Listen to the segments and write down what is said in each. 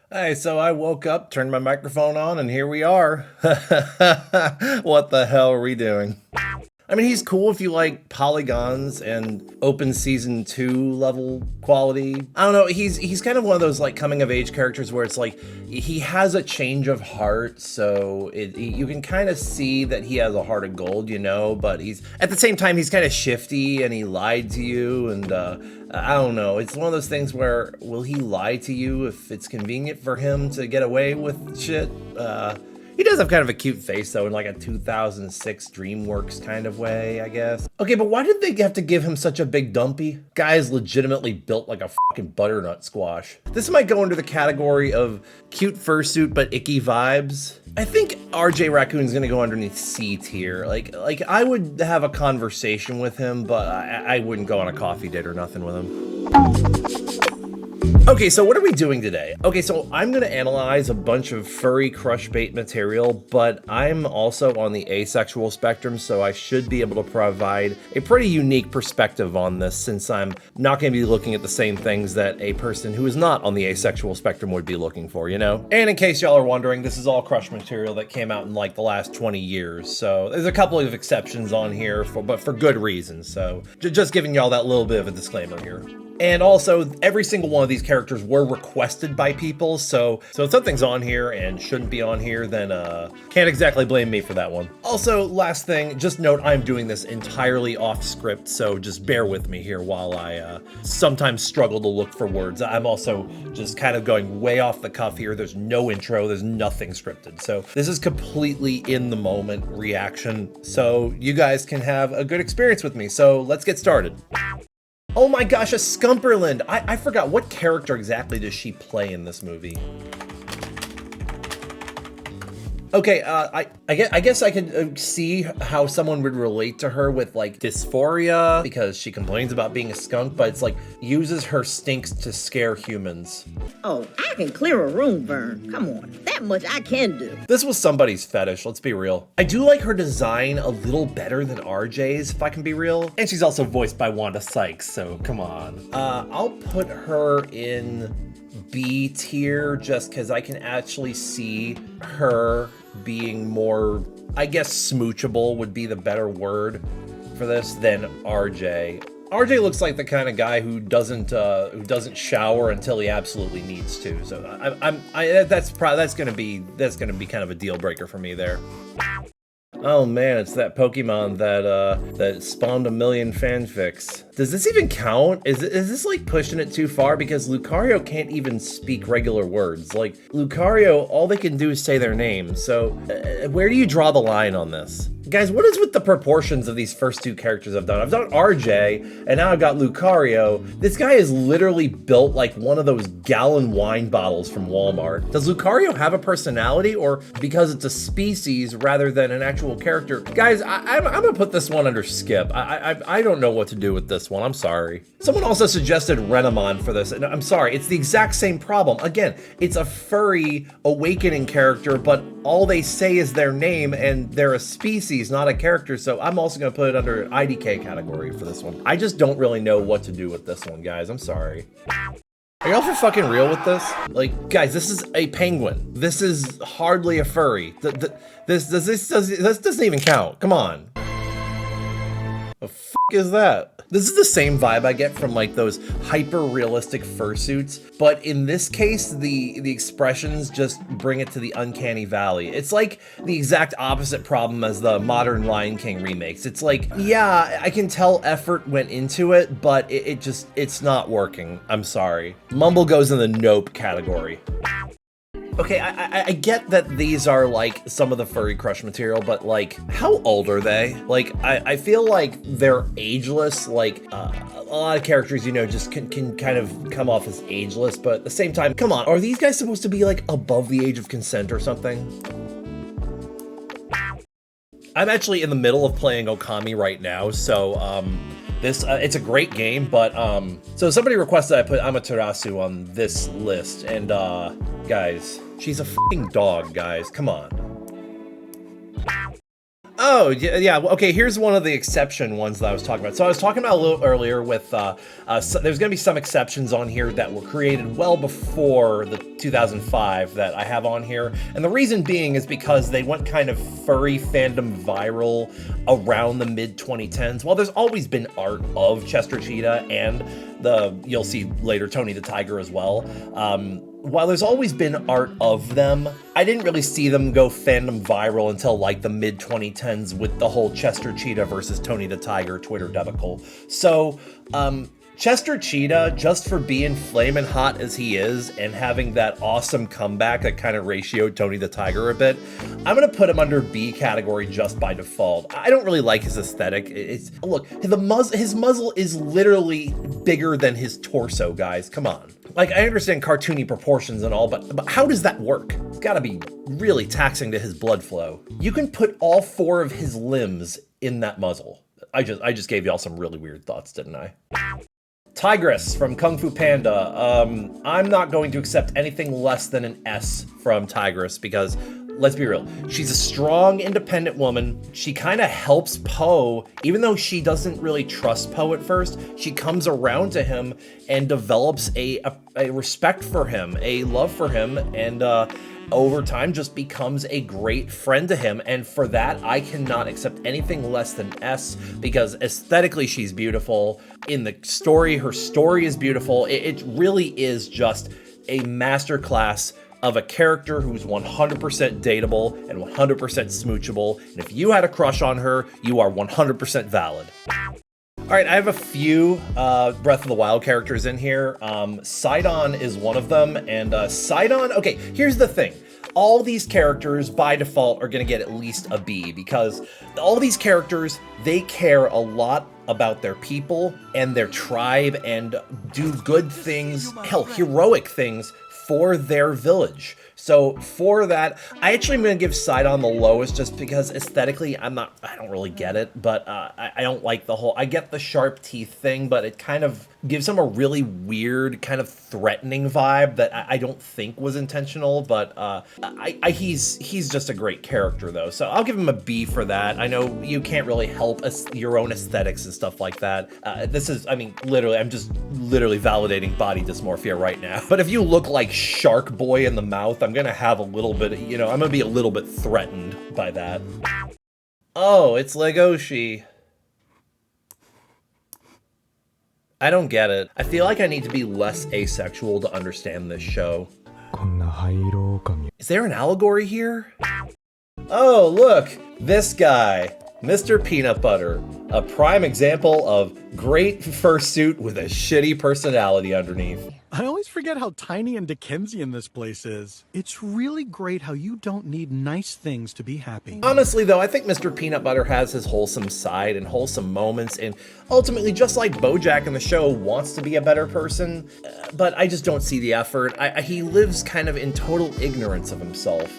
Hey, so I woke up, turned my microphone on, and here we are. What the hell are we doing? I mean, he's cool if you like polygons and open season 2 level quality. I don't know, he's kind of one of those like coming of age characters where it's like he has a change of heart, so you can kind of see that he has a heart of gold, but he's at the same time he's kind of shifty and he lied to you and I don't know. It's one of those things where will he lie to you if it's convenient for him to get away with shit? He does have kind of a cute face, though, in like a 2006 DreamWorks kind of way, I guess. Okay, but why did they have to give him such a big dumpy? Guy is legitimately built like a fucking butternut squash. This might go under the category of cute fursuit but icky vibes. I think RJ Raccoon's gonna go underneath C tier. Like I would have a conversation with him, but I wouldn't go on a coffee date or nothing with him. Okay, so what are we doing today? Okay, so I'm gonna analyze a bunch of furry crush bait material, but I'm also on the asexual spectrum, so I should be able to provide a pretty unique perspective on this since I'm not gonna be looking at the same things that a person who is not on the asexual spectrum would be looking for, And in case y'all are wondering, this is all crush material that came out in like the last 20 years, so there's a couple of exceptions on here, but for good reasons, so just giving y'all that little bit of a disclaimer here. And also, every single one of these characters were requested by people, so if something's on here and shouldn't be on here, then can't exactly blame me for that one. Also, last thing, just note I'm doing this entirely off script, so just bear with me here while I sometimes struggle to look for words. I'm also just kind of going way off the cuff here. There's no intro, there's nothing scripted. So this is completely in the moment reaction, so you guys can have a good experience with me. So let's get started. Oh my gosh, a Scumperland! I forgot, what character exactly does she play in this movie? Okay, I guess I could see how someone would relate to her with like dysphoria because she complains about being a skunk, but it's like uses her stinks to scare humans. Oh, I can clear a room, Vern. Come on, that much I can do. This was somebody's fetish, let's be real. I do like her design a little better than RJ's, if I can be real. And she's also voiced by Wanda Sykes, so come on. I'll put her in B tier just because I can actually see her being more, I guess smoochable would be the better word for this than RJ. RJ looks like the kind of guy who doesn't shower until he absolutely needs to. So that's gonna be kind of a deal breaker for me there. Oh man, it's that Pokemon that spawned a million fanfics. Does this even count? Is this like pushing it too far? Because Lucario can't even speak regular words. Like Lucario, all they can do is say their name. So where do you draw the line on this? Guys, what is with the proportions of these first two characters I've done? I've done RJ, and now I've got Lucario. This guy is literally built like one of those gallon wine bottles from Walmart. Does Lucario have a personality, or because it's a species rather than an actual character? Guys, I'm gonna put this one under skip. I don't know what to do with this one, I'm sorry. Someone also suggested Renamon for this, and I'm sorry, it's the exact same problem. Again, it's a furry awakening character, but all they say is their name, and they're a species, not a character, so I'm also gonna put it under IDK category for this one. I just don't really know what to do with this one, guys, I'm sorry. Are y'all for fucking real with this? Like, guys, this is a penguin. This is hardly a furry. This doesn't even count, come on. The f is that? This is the same vibe I get from like those hyper-realistic fursuits, but in this case, the expressions just bring it to the uncanny valley. It's like the exact opposite problem as the modern Lion King remakes. It's like, yeah, I can tell effort went into it, but it's not working. I'm sorry. Mumble goes in the nope category. Okay, I get that these are like some of the furry crush material, but like, how old are they? Like, I feel like they're ageless. Like, a lot of characters, just can kind of come off as ageless, but at the same time, come on, are these guys supposed to be like above the age of consent or something? I'm actually in the middle of playing Okami right now, so it's a great game, but so somebody requested I put Amaterasu on this list, and guys, she's a f***ing dog, guys, come on. Oh, yeah. Okay, here's one of the exception ones that I was talking about. So I was talking about a little earlier with, there's going to be some exceptions on here that were created well before the 2005 that I have on here. And the reason being is because they went kind of furry fandom viral around the mid-2010s. While there's always been art of Chester Cheetah and you'll see later Tony the Tiger as well. While there's always been art of them, I didn't really see them go fandom viral until like the mid-2010s with the whole Chester Cheetah versus Tony the Tiger Twitter debacle. So, Chester Cheetah, just for being flamin' hot as he is and having that awesome comeback that kind of ratioed Tony the Tiger a bit, I'm gonna put him under B category just by default. I don't really like his aesthetic. Look, his muzzle is literally bigger than his torso, guys. Come on. Like, I understand cartoony proportions and all, but how does that work? It's gotta be really taxing to his blood flow. You can put all 4 of his limbs in that muzzle. I just gave y'all some really weird thoughts, didn't I? Tigress from Kung Fu Panda. I'm not going to accept anything less than an S from Tigress because, let's be real, she's a strong, independent woman. She kind of helps Po, even though she doesn't really trust Po at first. She comes around to him and develops a respect for him, a love for him, and over time just becomes a great friend to him. And for that, I cannot accept anything less than S, because aesthetically she's beautiful. In the story, her story is beautiful. It really is just a masterclass of a character who's 100% dateable and 100% smoochable. And if you had a crush on her, you are 100% valid. All right, I have a few Breath of the Wild characters in here. Sidon is one of them, and Sidon, okay, here's the thing. All these characters, by default, are gonna get at least a B, because all these characters, they care a lot about their people and their tribe and do good things, hell, heroic things for their village. So for that, I actually am going to give Sidon the lowest just because aesthetically I don't really get it, but I don't like the whole, I get the sharp teeth thing, but it kind of gives him a really weird kind of threatening vibe that I don't think was intentional, but he's just a great character though. So I'll give him a B for that. I know you can't really help your own aesthetics and stuff like that. This is, I mean, literally, I'm just literally validating body dysmorphia right now. But if you look like Shark Boy in the mouth, I'm gonna have a little bit, I'm gonna be a little bit threatened by that. Oh, it's Legoshi. I don't get it. I feel like I need to be less asexual to understand this show. Is there an allegory here? Oh, look, this guy, Mr. Peanut Butter, a prime example of great fursuit with a shitty personality underneath. I always forget how tiny and Dickensian this place is. It's really great how you don't need nice things to be happy. Honestly though, I think Mr. Peanut Butter has his wholesome side and wholesome moments, and ultimately, just like Bojack in the show, wants to be a better person, but I just don't see the effort. He lives kind of in total ignorance of himself.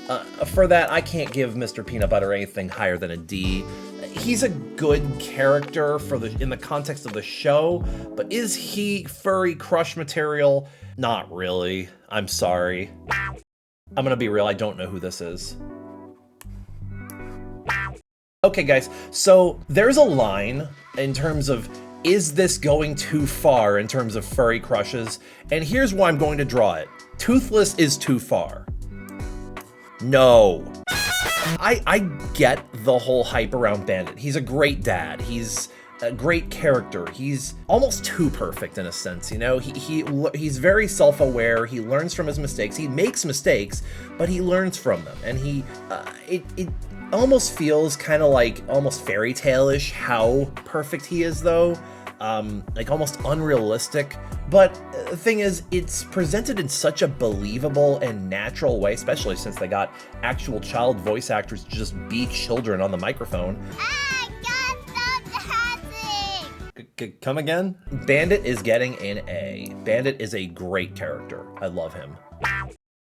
For that, I can't give Mr. Peanut Butter anything higher than a D. He's a good character in the context of the show, but is he furry crush material? Not really. I'm sorry. I'm gonna be real, I don't know who this is. Okay guys, so there's a line in terms of, is this going too far in terms of furry crushes? And here's why I'm going to draw it. Toothless is too far. No. I get the whole hype around Bandit. He's a great dad. He's a great character. He's almost too perfect in a sense, he's very self-aware. He learns from his mistakes. He makes mistakes, but he learns from them. And it almost feels kind of like almost fairy tale-ish how perfect he is though. Like almost unrealistic. But the thing is, it's presented in such a believable and natural way, especially since they got actual child voice actors to just be children on the microphone. Come again? Bandit is getting an A. Bandit is a great character. I love him.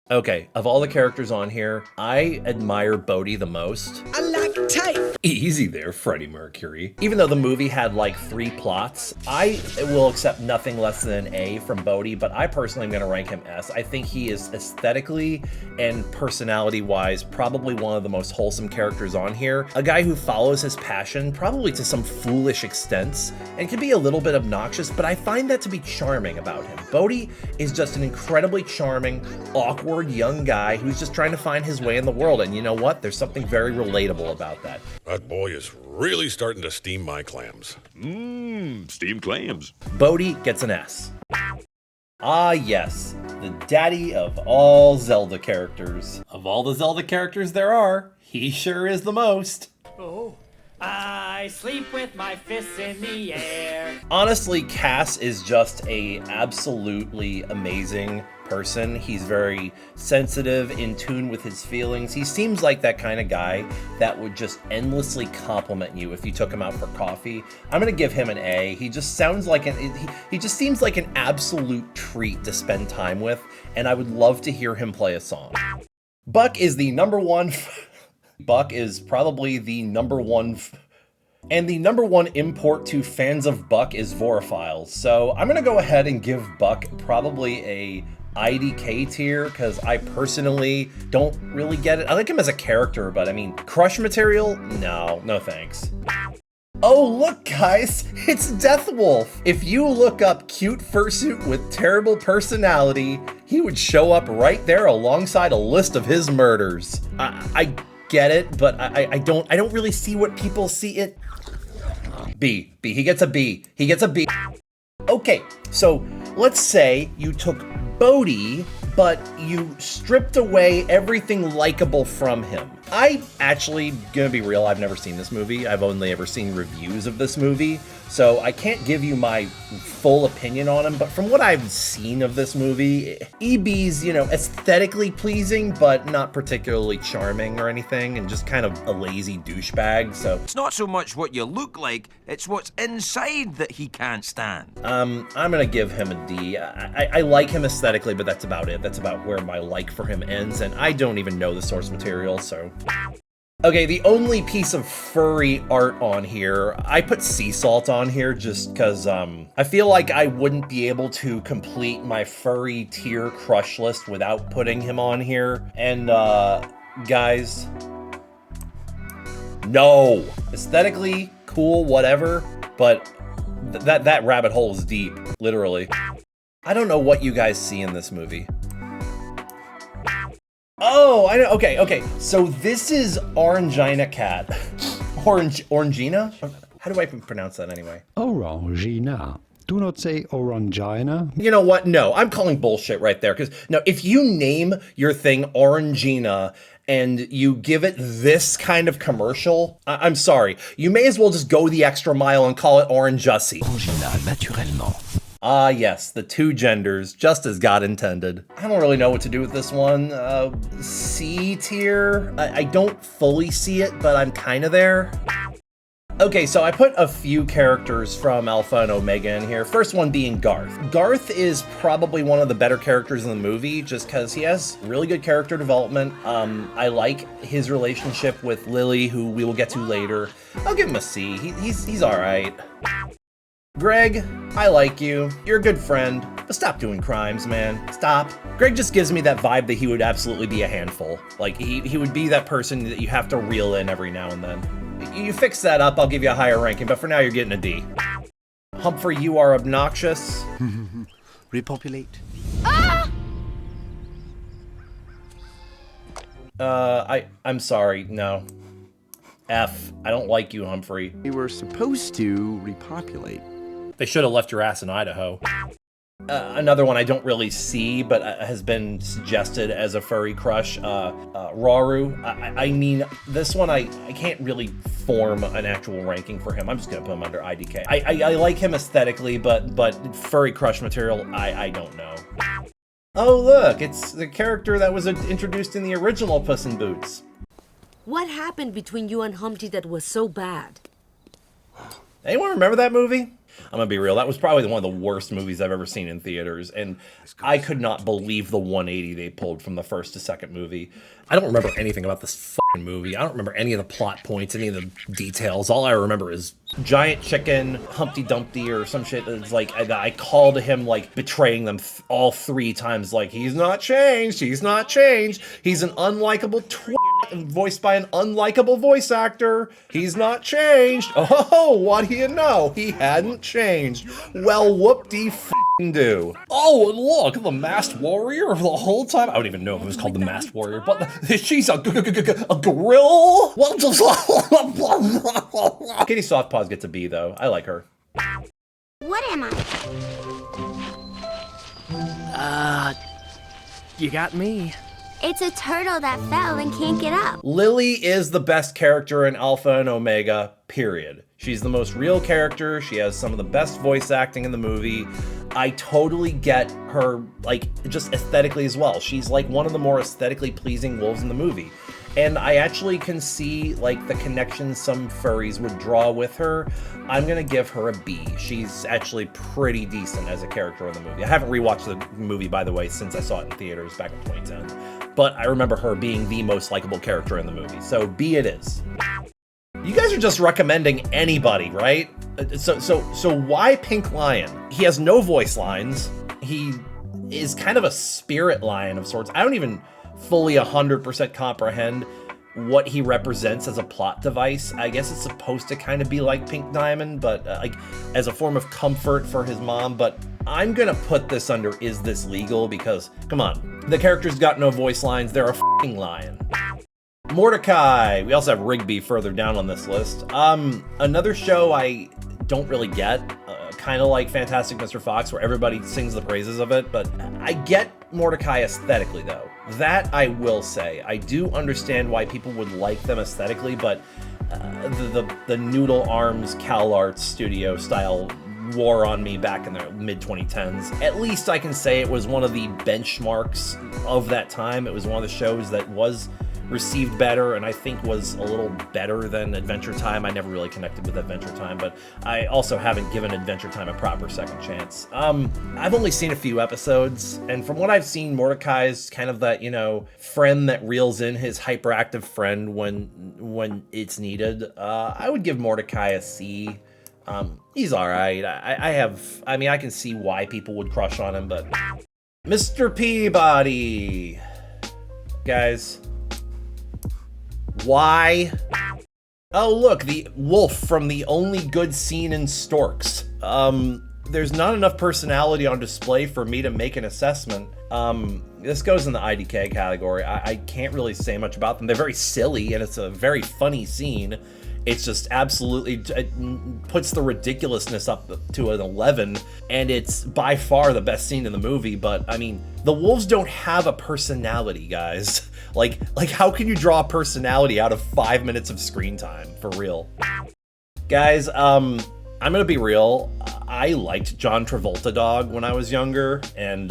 Okay, of all the characters on here, I admire Bodhi the most. I like Tight. Easy there, Freddie Mercury. Even though the movie had like 3 plots, I will accept nothing less than an A from Bodhi, but I personally am going to rank him S. I think he is aesthetically and personality-wise probably one of the most wholesome characters on here. A guy who follows his passion, probably to some foolish extents, and can be a little bit obnoxious, but I find that to be charming about him. Bodhi is just an incredibly charming, awkward young guy who's just trying to find his way in the world, and you know what? There's something very relatable about that. That boy is really starting to steam my clams. Steamed clams. Bodhi gets an S. Ah yes, the daddy of all Zelda characters. Of all the Zelda characters there are, he sure is the most. Oh, I sleep with my fists in the air. Honestly, Cass is just a absolutely amazing person. He's very sensitive, in tune with his feelings. He seems like that kind of guy that would just endlessly compliment you if you took him out for coffee. I'm gonna give him an A. He just sounds like he just seems like an absolute treat to spend time with, and I would love to hear him play a song. Buck is the number one. Buck is probably the number one. And the number one import to fans of Buck is Vorophiles. So I'm gonna go ahead and give Buck probably a IDK tier, because I personally don't really get it. I like him as a character, but I mean, crush material? No thanks. Oh, look guys, it's Deathwolf. If you look up cute fursuit with terrible personality, he would show up right there alongside a list of his murders. I get it, but I don't really see what people see it. B. He gets a B. He gets a B. Okay, so let's say you took Bodhi, but you stripped away everything likable from him. I actually, gonna be real, I've never seen this movie. I've only ever seen reviews of this movie, so I can't give you my full opinion on him, but from what I've seen of this movie, EB's, aesthetically pleasing, but not particularly charming or anything, and just kind of a lazy douchebag, so. It's not so much what you look like, it's what's inside that he can't stand. I'm gonna give him a D. I like him aesthetically, but that's about it. That's about where my like for him ends, and I don't even know the source material, so. Okay, the only piece of furry art on here, I put sea salt on here just because I feel like I wouldn't be able to complete my furry tier crush list without putting him on here. And guys, no. Aesthetically, cool, whatever, but that rabbit hole is deep, literally. I don't know what you guys see in this movie. Oh, I know. Okay. So this is Orangina Cat. Orangina? How do I pronounce that anyway? Orangina. Do not say Orangina. You know what? No, I'm calling bullshit right there. Because, no, if you name your thing Orangina and you give it this kind of commercial, I'm sorry. You may as well just go the extra mile and call it Orangussie. Orangina, naturellement. Ah, yes, the two genders, just as God intended. I don't really know what to do with this one. C tier? I don't fully see it, but I'm kind of there. Okay, so I put a few characters from Alpha and Omega in here. First one being Garth. Garth is probably one of the better characters in the movie, just because he has really good character development. I like his relationship with Lily, who we will get to later. I'll give him a C. He's all right. Greg, I like you. You're a good friend, but stop doing crimes, man. Stop. Greg just gives me that vibe that he would absolutely be a handful. Like, he would be that person that you have to reel in every now and then. You fix that up, I'll give you a higher ranking, but for now you're getting a D. Humphrey, you are obnoxious. Repopulate. I'm sorry, no. F. I don't like you, Humphrey. We were supposed to repopulate. They should have left your ass in Idaho. Another one I don't really see, but has been suggested as a furry crush, Rauru. I mean, this one I can't really form an actual ranking for him. I'm just gonna put him under IDK. I like him aesthetically, but furry crush material, I don't know. Oh look, it's the character that was introduced in the original Puss in Boots. What happened between you and Humpty that was so bad? Anyone remember that movie? I'm gonna be real. That was probably one of the worst movies I've ever seen in theaters, and I could not believe the 180 they pulled from the first to second movie. I don't remember anything about this fucking movie. I don't remember any of the plot points, any of the details. All I remember is giant chicken, Humpty Dumpty, or some shit. It's like I called him like betraying them all 3 times. Like, he's not changed. He's not changed. He's an unlikable twat voiced by an unlikable voice actor. He's not changed. Oh, what do you know? He hadn't changed. Well, whoop-de-f***ing-do. Oh, and look, the masked warrior the whole time. I don't even know if it was called the masked warrior, but she's a grill. Kitty Softpaws gets a B, though. I like her. What am I? You got me. It's a turtle that fell and can't get up. Lily is the best character in Alpha and Omega, period. She's the most real character. She has some of the best voice acting in the movie. I totally get her, like, just aesthetically as well. She's like one of the more aesthetically pleasing wolves in the movie. And I actually can see, like, the connections some furries would draw with her. I'm gonna give her a B. She's actually pretty decent as a character in the movie. I haven't rewatched the movie, by the way, since I saw it in theaters back in 2010. But I remember her being the most likable character in the movie. So B it is. You guys are just recommending anybody, right? So why Pink Lion? He has no voice lines. He is kind of a spirit lion of sorts. I don't even fully 100% comprehend what he represents as a plot device. I guess it's supposed to kind of be like Pink Diamond, but like as a form of comfort for his mom. But I'm gonna put this under is this legal? Because come on, the character's got no voice lines. They're a f***ing lion. Mordecai. We also have Rigby further down on this list. Another show I don't really get, kind of like Fantastic Mr. Fox, where everybody sings the praises of it, but I get Mordecai aesthetically, though. That I will say. I do understand why people would like them aesthetically, but the Noodle Arms CalArts studio style wore on me back in the mid-2010s. At least I can say it was one of the benchmarks of that time. It was one of the shows that was received better, and I think was a little better than Adventure Time. I never really connected with Adventure Time, but I also haven't given Adventure Time a proper second chance. I've only seen a few episodes, and from what I've seen, Mordecai is kind of that, you know, friend that reels in his hyperactive friend when it's needed. I would give Mordecai a C. He's all right. I mean, I can see why people would crush on him, but Mr. Peabody, guys. Why? Oh, look, the wolf from the only good scene in Storks. There's not enough personality on display for me to make an assessment. This goes in the IDK category. I can't really say much about them. They're very silly, and it's a very funny scene. It's just absolutely, it puts the ridiculousness up to an 11, and it's by far the best scene in the movie. But I mean, the wolves don't have a personality, guys. Like how can you draw a personality out of 5 minutes of screen time, for real? Guys, I'm gonna be real. I liked John Travolta Dog when I was younger, and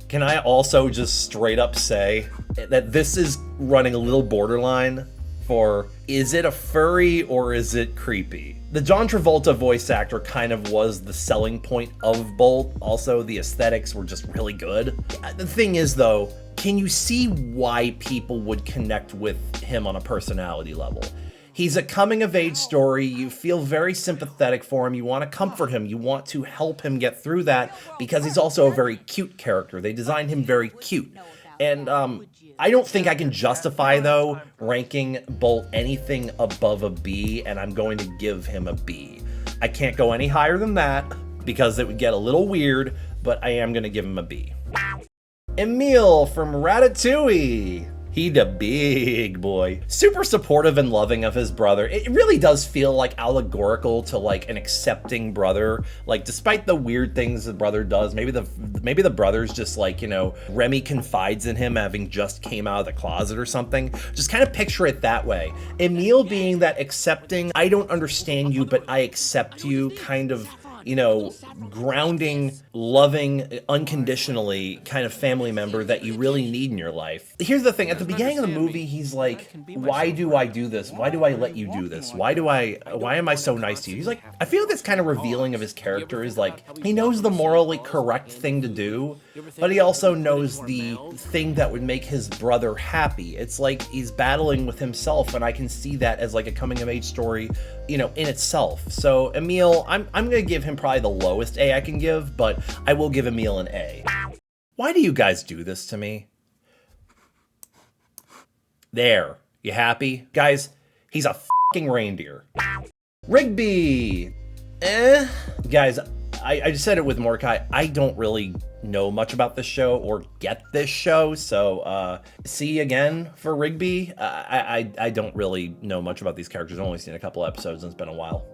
can I also just straight up say that this is running a little borderline for, is it a furry or is it creepy? The John Travolta voice actor kind of was the selling point of Bolt. Also, the aesthetics were just really good. The thing is, though, can you see why people would connect with him on a personality level? He's a coming-of-age story. You feel very sympathetic for him. You want to comfort him. You want to help him get through that because he's also a very cute character. They designed him very cute. And I don't think I can justify, though, ranking Bolt anything above a B, and I'm going to give him a B. I can't go any higher than that because it would get a little weird, but I am going to give him a B. Emile from Ratatouille. He the big boy. Super supportive and loving of his brother. It really does feel like allegorical to like an accepting brother. Like despite the weird things the brother does, maybe the brother's just like, you know, Remy confides in him having just came out of the closet or something. Just kind of picture it that way. Emile being that accepting, I don't understand you, but I accept you kind of you know, grounding, loving, unconditionally kind of family member that you really need in your life. Here's the thing, at the beginning of the movie, he's like, why do I do this? Why do I let you do this? Why am I so nice to you? He's like, I feel that's kind of revealing of his character, is like, he knows the morally correct thing to do, but he also knows the thing that would make his brother happy. It's like he's battling with himself, and I can see that as like a coming of age story, you know, in itself. So Emil, I'm gonna give him probably the lowest A I can give, but I will give Emil an A. Why do you guys do this to me? There, you happy? Guys, he's a fucking reindeer. Rigby! Guys, I just said it with Mordecai, I don't really know much about this show or get this show, so C again for Rigby. I don't really know much about these characters. I've only seen a couple episodes and it's been a while.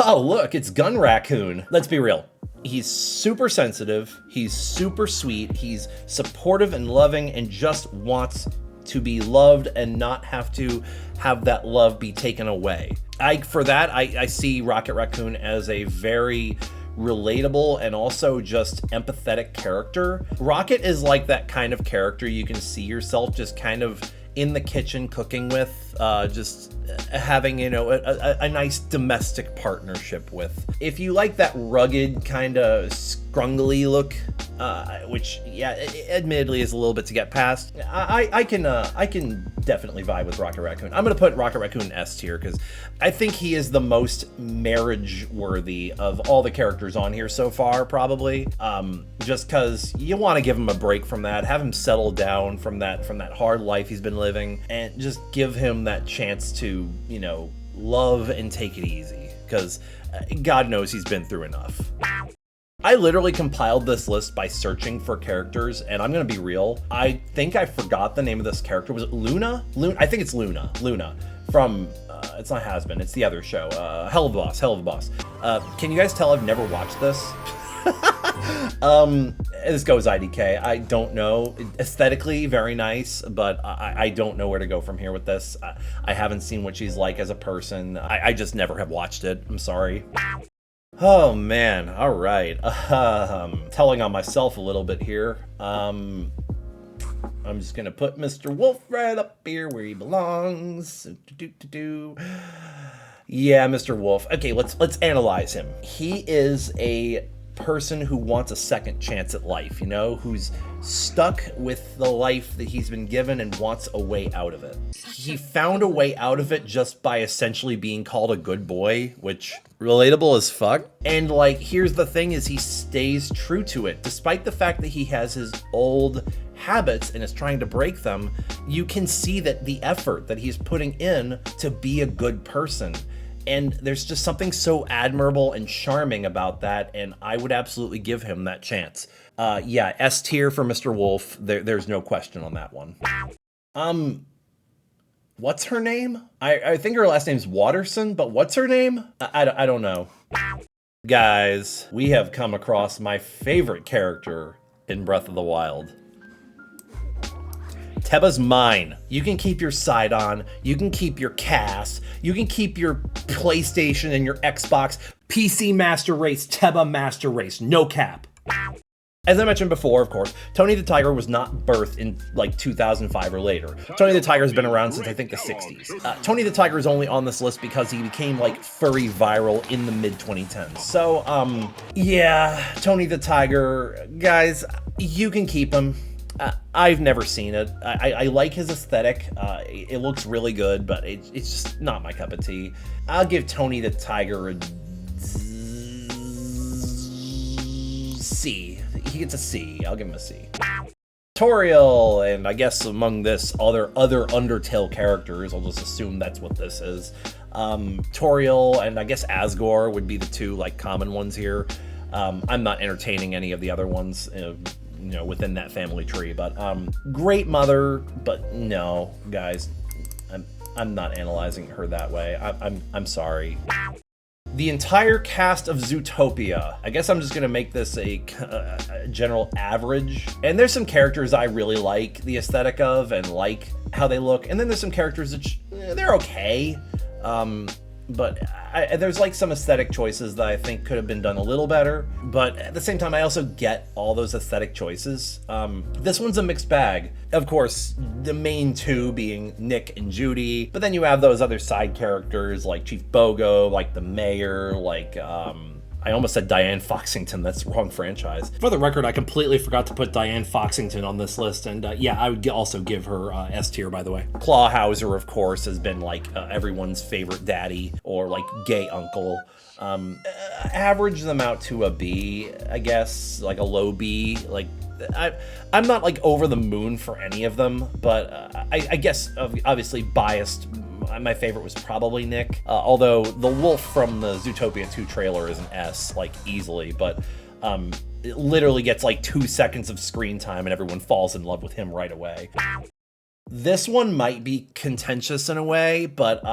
Oh, look, it's Gun Raccoon. Let's be real. He's super sensitive, he's super sweet, he's supportive and loving and just wants to be loved and not have to have that love be taken away. For that, I see Rocket Raccoon as a very relatable and also just empathetic character. Rocket is like that kind of character you can see yourself just kind of in the kitchen cooking with, just having, you know, a nice domestic partnership with. If you like that rugged kind of scrungly look, which, yeah, admittedly is a little bit to get past, I can definitely vibe with Rocket Raccoon. I'm gonna put Rocket Raccoon in S tier because I think he is the most marriage worthy of all the characters on here so far, probably. Just because you want to give him a break from that, have him settle down from that hard life he's been living, and just give him that chance to, you know, love and take it easy, because God knows he's been through enough. I literally compiled this list by searching for characters, and I'm gonna be real, I think I forgot the name of this character. Was it Luna? I think it's Luna. Luna from, it's not Has-Been, it's the other show, Hell of a Boss. Can you guys tell I've never watched this? This goes IDK. I don't know. Aesthetically, very nice, but I don't know where to go from here with this. I haven't seen what she's like as a person. I just never have watched it. I'm sorry. Oh man, all right. Telling on myself a little bit here. I'm just gonna put Mr. Wolf right up here where he belongs. Yeah, Mr. Wolf. Okay, let's analyze him. He is a person who wants a second chance at life, you know, who's stuck with the life that he's been given and wants a way out of it. He found a way out of it just by essentially being called a good boy, which relatable as fuck. And like, here's the thing is he stays true to it. Despite the fact that he has his old habits and is trying to break them, you can see that the effort that he's putting in to be a good person. And there's just something so admirable and charming about that, and I would absolutely give him that chance. Yeah, S tier for Mr. Wolf. There's no question on that one. What's her name? I think her last name's Watterson, but what's her name? I don't know. Guys, we have come across my favorite character in Breath of the Wild. Teba's mine. You can keep your Sidon, you can keep your Cass, you can keep your PlayStation and your Xbox. PC Master Race, Teba Master Race, no cap. As I mentioned before, of course, Tony the Tiger was not birthed in like 2005 or later. Tony the Tiger has been around since I think the 60s. Tony the Tiger is only on this list because he became like furry viral in the mid 2010s. So, yeah, Tony the Tiger, guys, you can keep him. I've never seen it. I like his aesthetic. It looks really good, but it's just not my cup of tea. I'll give Tony the Tiger a C. He gets a C. I'll give him a C. Toriel, and I guess among this other Undertale characters, I'll just assume that's what this is. Toriel and I guess Asgore would be the two like common ones here. I'm not entertaining any of the other ones. You know, within that family tree, but great mother, but no, guys, I'm not analyzing her that way. I'm sorry. The entire cast of Zootopia. I guess I'm just gonna make this a general average. And there's some characters I really like the aesthetic of and like how they look, and then there's some characters that they're okay. but there's like some aesthetic choices that I think could have been done a little better, but at the same time, I also get all those aesthetic choices. This one's a mixed bag. Of course, the main two being Nick and Judy, but then you have those other side characters like Chief Bogo, like the mayor, like, I almost said Diane Foxington. That's the wrong franchise. For the record, I completely forgot to put Diane Foxington on this list, and yeah, I would also give her S tier, by the way. Clawhauser, of course, has been like everyone's favorite daddy or like gay uncle. Average them out to a B, I guess, like a low B. Like, I'm not like over the moon for any of them, but I guess obviously biased. My favorite was probably Nick, although the wolf from the Zootopia 2 trailer is an S, like easily, but it literally gets like 2 seconds of screen time and everyone falls in love with him right away. This one might be contentious in a way, but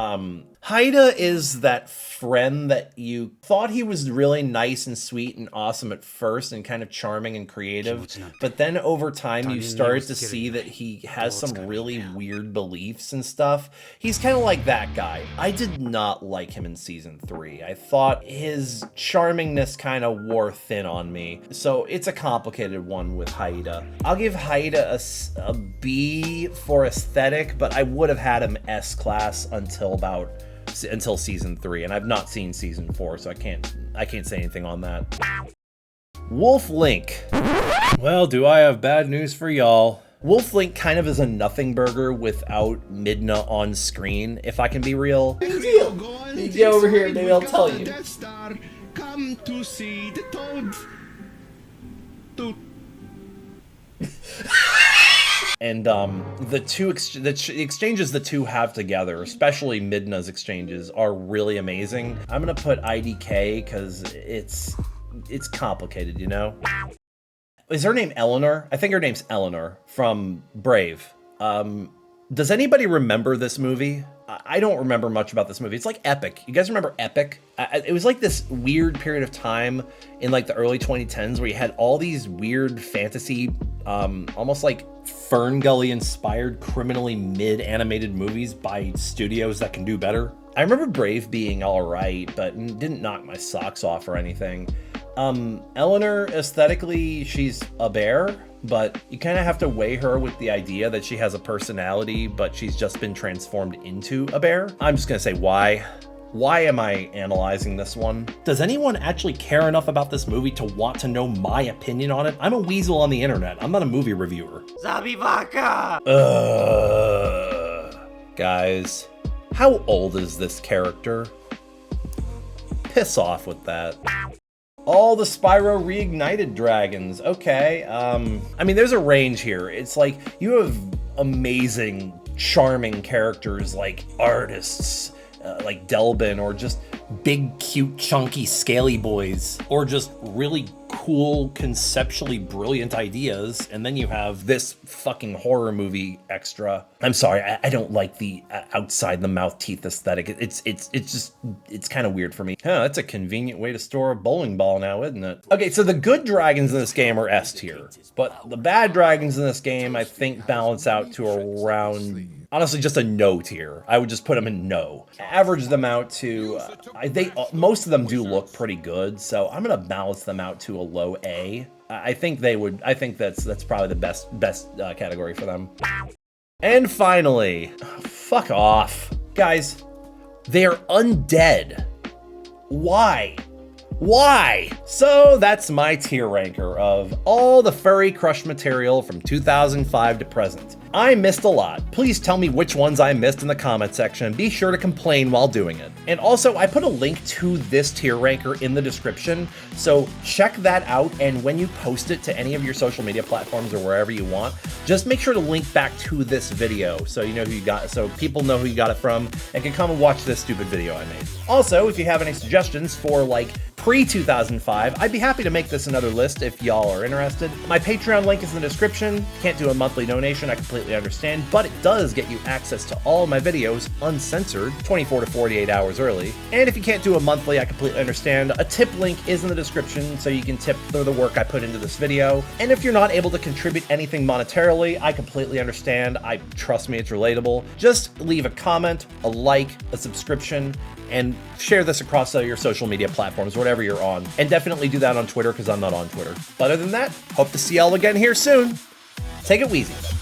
Haida is that friend that you thought he was really nice and sweet and awesome at first and kind of charming and creative, but then over time you started to see that he has some really weird beliefs and stuff. He's kind of like that guy. I did not like him in season 3. I thought his charmingness kind of wore thin on me, so it's a complicated one with Haida. I'll give Haida a B for aesthetic, but I would have had him S class until season 3, and I've not seen season 4, so I can't say anything on that. Wolf Link. Well, do I have bad news for y'all? Wolf Link kind of is a nothing burger without Midna on screen, if I can be real. Big deal. You get over here, maybe I'll tell you. Come to see the toad. And the exchanges the two have together, especially Midna's exchanges, are really amazing. I'm gonna put IDK because it's complicated, you know? Is her name Eleanor? I think her name's Eleanor from Brave. Does anybody remember this movie? I don't remember much about this movie. It's like Epic. You guys remember Epic? It was like this weird period of time in like the early 2010s where you had all these weird fantasy, almost like Fern Gully inspired criminally mid animated movies by studios that can do better. I remember Brave being all right, but didn't knock my socks off or anything. Eleanor, aesthetically, she's a bear, but you kind of have to weigh her with the idea that she has a personality, but she's just been transformed into a bear. I'm just gonna say why. Why am I analyzing this one? Does anyone actually care enough about this movie to want to know my opinion on it? I'm a weasel on the internet. I'm not a movie reviewer. Zabivaka! Guys, how old is this character? Piss off with that. All the Spyro reignited dragons. Okay, I mean, there's a range here. It's like you have amazing, charming characters like artists, like Delbin, or just big, cute, chunky, scaly boys, or just really cool, conceptually brilliant ideas, and then you have this fucking horror movie extra. I'm sorry, I don't like the outside the mouth teeth aesthetic. It's kind of weird for me. Huh, that's a convenient way to store a bowling ball now, isn't it? Okay, so the good dragons in this game are S tier, but the bad dragons in this game, I think, balance out to around, honestly, just a no tier. I would just put them in no. Average them out to, most of them do look pretty good, so I'm gonna balance them out to a low A. I think that's probably the best category for them. And finally, fuck off. Guys, they're undead. Why? Why? So that's my tier ranker of all the furry crush material from 2005 to present. I missed a lot. Please tell me which ones I missed in the comment section and be sure to complain while doing it. And also, I put a link to this tier ranker in the description, so check that out, and when you post it to any of your social media platforms or wherever you want, just make sure to link back to this video so you know who you got, so people know who you got it from and can come and watch this stupid video I made. Also, if you have any suggestions for like pre-2005, I'd be happy to make this another list if y'all are interested. My Patreon link is in the description. Can't do a monthly donation, I completely understand, but it does get you access to all of my videos uncensored, 24 to 48 hours early. And if you can't do a monthly, I completely understand. A tip link is in the description, so you can tip for the work I put into this video. And if you're not able to contribute anything monetarily, I completely understand. Trust me, it's relatable. Just leave a comment, a like, a subscription, and share this across your social media platforms, whatever you're on. And definitely do that on Twitter, because I'm not on Twitter. But other than that, hope to see y'all again here soon. Take it wheezy.